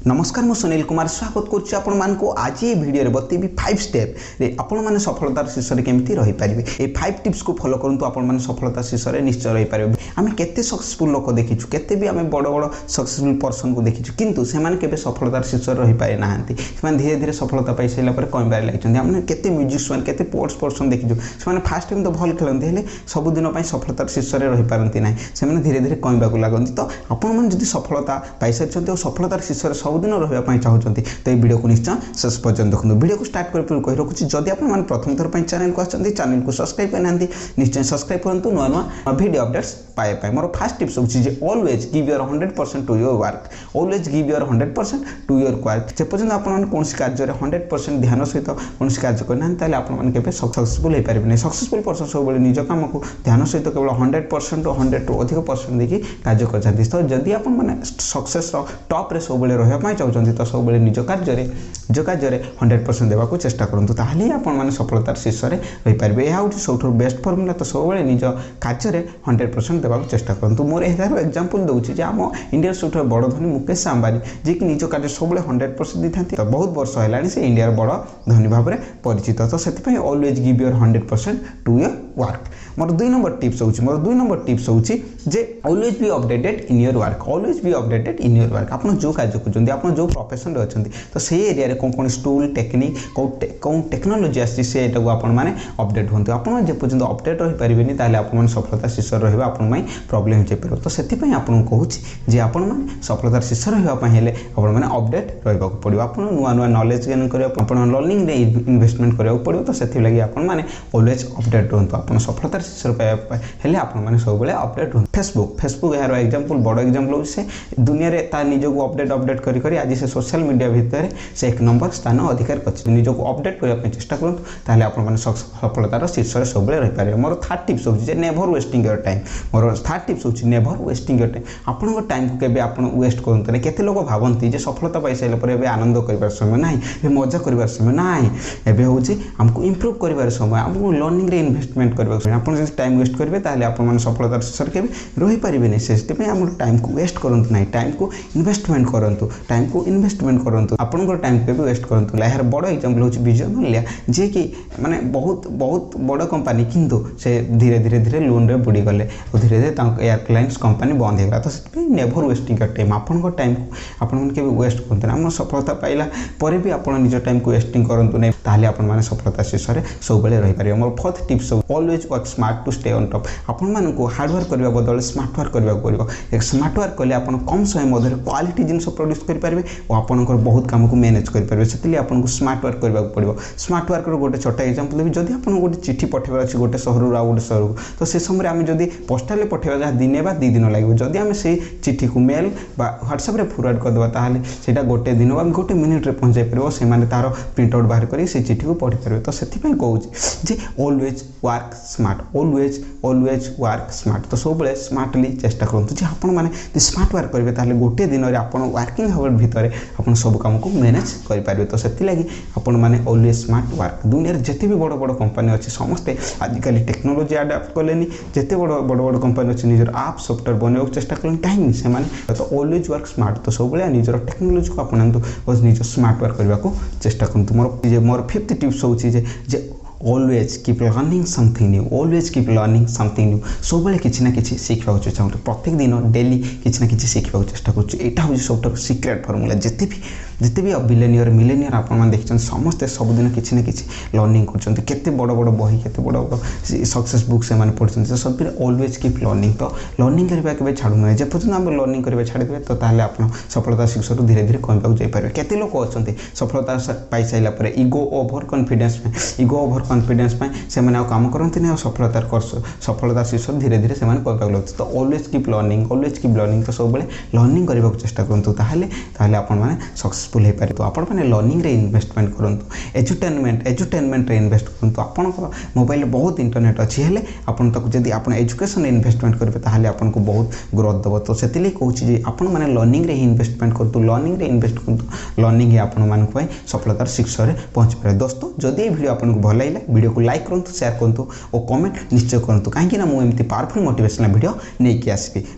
नमस्कार मु सुनील कुमार स्वागत करुच्ची आपण मानको आज ये वीडियो रे बतेबी 5 स्टेप रे आपण माने सफलतार शीर्ष रे केमिति रही परिबे। ए 5 टिप्स को फॉलो करंतु आपण माने सफलता शीर्ष रे निश्चय रही परिबे। आमे केते सक्सेसफुल लोक देखिछु, केते भी आमे बड़ बड़ सक्सेसफुल पर्सन को देखिछु, किंतु से माने केबे सफलतार शीर्ष रे रही पाए नाहंती। से माने धीरे धीरे सफलता पाइ सैला पर कम बार लागिछन्ती। आमे केते म्यूजिशियन केते स्पोर्ट्स पर्सन देखिछु, से माने फर्स्ट टाइम तो भल खेलंती हेले सब दिन पई सफलतार शीर्ष रे रही पारंती नाही। से माने धीरे धीरे कम बाकू लागंती। तो आपण माने जदि सफलता पाइ सैछन्ती और सफलतार शीर्ष रे सब दिन रहबा पई चाहउछन्ती तो ये वीडियो को निश्चय शेष पर्यंत देखो। वीडियो को स्टार्ट कर कहि रखुछि जदि आपण माने प्रथम थर पई चैनल को आछन्ती चैनल को सब्सक्राइब करनांती निश्चय सब्सक्राइब करंतु नुआ नुआ वीडियो अपडेट्स पाए पाए। मोर फर्स्ट टिप्स होछि जे always give your 100% to your work. Always give your 100% to your work. जे पर्यंत आपण माने कोनसी कार्य रे 100% ध्यान सहित कोनसी कार्य करना ताले आपण माने केबे सक्सेसफुल हे परिबे नै। सक्सेसफुल पर्सन सब बेले निज काम को ध्यान सहित केवल 100% टू 100 टू अधिक परसेंट देखि कार्य करछन्ती। तो जदि आपण माने सक्सेस रो टॉप रे सब बेले रहबा पई चाहउछन्ती तो सब बेले निज कार्य रे 100% देवा को चेष्टा करंतु ताहले आपण माने सफलतार शीर्ष रे रही परिबे। एहा होछि सबठो बेस्ट फार्मूला। तो सब बेले निज कार्य रे 100% देवा को चेष्टा करंतु। मोर एहारो एग्जांपल दउछि जे हम इंडिया सबठो बड़ धनी मुकेश अंबानी जे कि निज कार्य सब बेले 100% दिथांती। तो बहुत वर्ष हेलानी से इंडिया बड़ धनी भाबरे परिचित। तो सेति पई always give your 100% to your work. मोर 2 नंबर टिप्स होछि जे always be updated in your work. Always be updated in your work. आपण जो कार्य करछन्ती, आपण जो प्रोफेशन रे अछन्ती तो से एरिया रे कोन टूल टेक्निक कोन टेक्नोलॉजी आसी से एटा को आपण माने अपडेट होंतु। आपण जे पर्यंत अपडेट रही परिबेनी ताले आपण माने सफलता शीर्ष रहबा आपण माने प्रॉब्लम जे परबो। तो सेति पई आपण कहूछि जे आपण माने सफलता शीर्ष रहबा पई हेले आपण माने अपडेट रहबा को पड़िबो। आपण नुआ नुआ नॉलेज गेन करियो, आपण लर्निंग रे इन्वेस्टमेंट करियो पड़िबो। तो सेति लागि आपण माने ऑलवेज अपडेट रहंतु। आपण सफलता शीर्ष पाइबा हेले आपण माने सब बेले अपडेट रहंतु। फेसबुक यार एग्जांपल बड़ एग्जांपल हो से दुनिया रे ता निज को अपडेट करी करी आज से सोशल मीडिया भीतर से 1 नंबर स्थान अधिकार करछि। निज को अपडेट करिया पे चेष्टा करंतु ताले आपण माने सफलतार शीर्ष रे सब बेले रहि पारे। मोर थर्ड टिप्स होछि जे नेवर वेस्टिंग योर टाइम। मोर थर्ड टिप्स होछि नेवर वेस्टिंग योर टाइम। आपण को टाइम को केबे आपण वेस्ट करंतु नै। केते लोक भाबंती जे सफलता पाइ साइला पर एबे आनंद करिवार समय नाही, ए मजा करिवार समय नाही, एबे होछि हमको इंप्रूव करिवार समय, हमको लर्निंग रे इन्वेस्टमेंट करिवार समय। आपण जे टाइम वेस्ट करिवे ताले आपण माने सफलतार शीर्ष रे केबे रहि पारिबे नै। सेति पे हम टाइम को वेस्ट करंतु नै, टाइम को इन्वेस्टमेंट करंतु। आपण को टाइम केबे वेस्ट करंतु। लाहर बड़ एग्जांपल होछि विजय माल्या जे कि माने बहुत बड़ कंपनी किंतु से धीरे धीरे लोन रे बुडी गले और धीरे धीरे तांक एयरलाइंस कंपनी बंद हेगला। तो सेति पे नेवर वेस्टिंग योर टाइम। आपण को टाइम को आपण मन केबे वेस्ट करंतु नै। हम सफलता पाइला परे भी आपण निज टाइम को वेस्टिंग करंतु नै ताले आपण माने सफलता शीर्ष रे सब बेले रहि पारिबो। मोर fourth tips always work smart to stay on top. आपण मन को हार्ड वर्क करबा बदले स्मार्ट वर्क करबा पड़िबो। एक स्मार्ट वर्क कले आपण कम समय मध्ये क्वालिटी जिंस प्रोड्यूस कर पारिबे और आपनकर बहुत काम को मैनेज कर पारिबे। सेतली आपन को स्मार्ट वर्क करबा पड़िबो। स्मार्ट वर्क रो गोटे छोटा एग्जांपल देबी। जदि आपन गोटे चिट्ठी पठेबा अछि गोटे शहर रो आ गोटे शहर को तो से समय रे हम जदि पोस्टल पठेबा जा दिने बा 2 दिन लागबो। जदि हम से चिट्ठी को मेल बा व्हाट्सएप रे फॉरवर्ड कर देबा ताहाले सेटा गोटे दिन बा गोटे मिनिट रे पहुंचाई परबो। से माने तारो प्रिंट आउट बाहर करी से चिट्ठी को पढि परबे। तो सेति पय कहू जे always work smart, always work smart. तो सब बेले स्मार्टली चेष्टा करंतु जे आपण माने स्मार्ट वर्क करिवे ताले गोटे दिन रे आपण वर्किंग आवर भितरे आपण सब काम को मैनेज करि पारिबे। तो सेति लागि आपण माने ऑलवेज स्मार्ट वर्क। दुनिया रे जते भी बड़ कंपनी अछि समस्ते आजिकली टेक्नोलॉजी अडॉप्ट करलेनी। जते बड़ कंपनी अछि निजर ऐप सॉफ्टवेयर बनाउ चेष्टा करन टाइम से माने तो ऑलवेज वर्क स्मार्ट। तो सब बेले निजर टेक्नोलॉजी को आपनंतु बस निज स्मार्ट वर्क करबा को चेष्टा करंतु। मोर फिफ्थ टिप्स होछि जे always keep learning something new. Always keep learning something new. सब बेले किछि ना किछि सिखबा को चाहू। प्रत्येक दिन डेली किछि ना किछि सिखबा को चेष्टा करछु। एटा हो सबटा सीक्रेट फार्मूला। जिते भी बिलियनियर मिलियनियर आपण मान देखछन समस्त सब दिन किछि ना किछि लर्निंग करछन्ती। केते बड़ बही केते बड़ सक्सेस बुक से माने पढछन्ती। सब बेले ऑलवेज कीप लर्निंग। तो लर्निंग करबा केबे छाडू नै। जे पर्यंत हम लर्निंग करबा छाडी देबे तो ताले आपण सफलता शीर्ष रु धीरे धीरे कम पाउ जाई पारे। केते लोक अछन्ती सफलता पाइ साइला परे ईगो ओवर कॉन्फिडेंस पे से माने काम करंती नै। सफलता शीर्ष धीरे धीरे से माने कम पाउ लगत। तो ऑलवेज कीप लर्निंग। तो सब बेले लर्निंग करबा को चेष्टा करंतु ताले आपण माने सक्सेसफुल हे पारे। तो आपण माने लर्निंग रे इन्वेस्टमेंट करंतु। एजुटेनमेंट रे इन्वेस्ट करंतु। आपण को मोबाइल बहुत इंटरनेट अछि हेले आपण तक जदी आपण एजुकेशन रे इन्वेस्टमेंट करबे ताले आपण को बहुत ग्रोथ दबो। तो सेतिले कहूछि जे आपण माने लर्निंग रे इन्वेस्टमेंट करंतु। लर्निंग रे इन्वेस्ट करंतु। लर्निंग हे आपण मान को सफलतार शीर्ष रे पहुंच पारे। दोस्तों जदी ए वीडियो आपण को भल लागला वीडियो को लाइक करंतु, शेयर करंतु और कमेंट निश्चय करंतु। काहे कि ना मु एमती पावरफुल मोटिवेशनल वीडियो नै कि आसीबी।